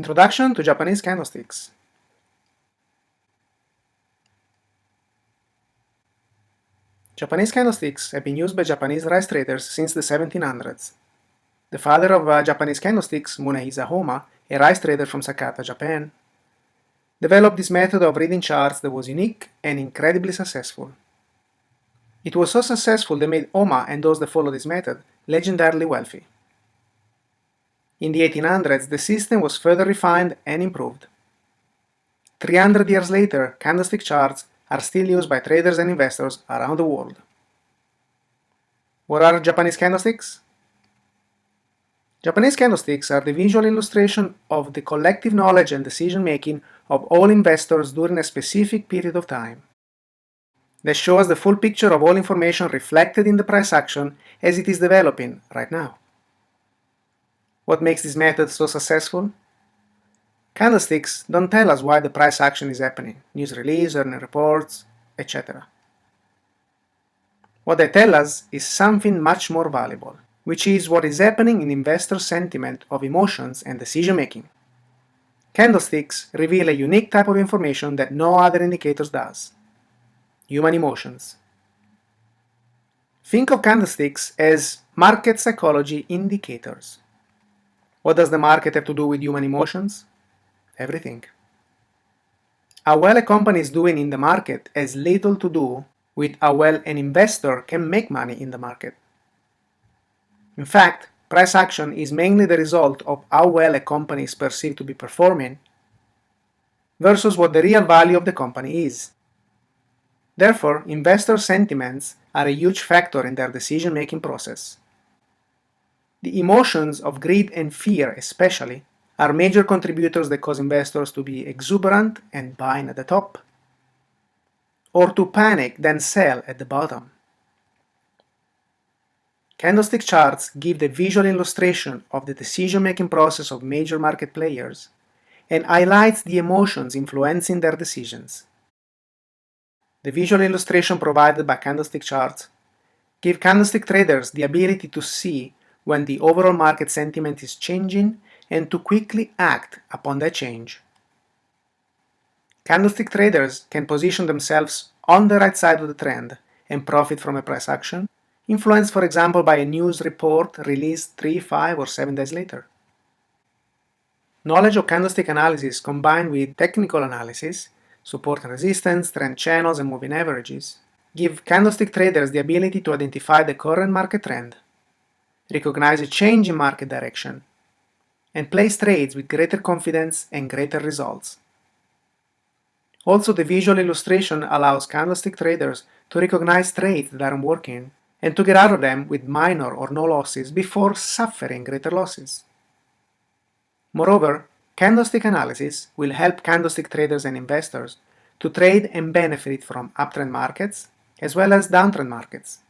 Introduction to Japanese candlesticks. Japanese candlesticks have been used by Japanese rice traders since the 1700s. The father of Japanese candlesticks, Munehisa Homa, a rice trader from Sakata, Japan, developed this method of reading charts that was unique and incredibly successful. It was so successful that made Homa and those that followed this method legendarily wealthy. In the 1800s, the system was further refined and improved. 300 years later, candlestick charts are still used by traders and investors around the world. What are Japanese candlesticks? Japanese candlesticks are the visual illustration of the collective knowledge and decision-making of all investors during a specific period of time. They show us the full picture of all information reflected in the price action as it is developing right now. What makes this method so successful? Candlesticks don't tell us why the price action is happening, news release, earnings reports, etc. What they tell us is something much more valuable, which is what is happening in investor sentiment of emotions and decision-making. Candlesticks reveal a unique type of information that no other indicators does: human emotions. Think of candlesticks as market psychology indicators. What does the market have to do with human emotions? Everything. How well a company is doing in the market has little to do with how well an investor can make money in the market. In fact, price action is mainly the result of how well a company is perceived to be performing versus what the real value of the company is. Therefore, investor sentiments are a huge factor in their decision-making process. The emotions of greed and fear, especially, are major contributors that cause investors to be exuberant and buying at the top, or to panic then sell at the bottom. Candlestick charts give the visual illustration of the decision-making process of major market players and highlights the emotions influencing their decisions. The visual illustration provided by candlestick charts give candlestick traders the ability to see when the overall market sentiment is changing and to quickly act upon that change. Candlestick traders can position themselves on the right side of the trend and profit from a price action, influenced for example by a news report released 3, 5, or 7 days later. Knowledge of candlestick analysis combined with technical analysis, support and resistance, trend channels, and moving averages, give candlestick traders the ability to identify the current market trend, recognize a change in market direction, and place trades with greater confidence and greater results. Also, the visual illustration allows candlestick traders to recognize trades that aren't working and to get out of them with minor or no losses before suffering greater losses. Moreover, candlestick analysis will help candlestick traders and investors to trade and benefit from uptrend markets as well as downtrend markets.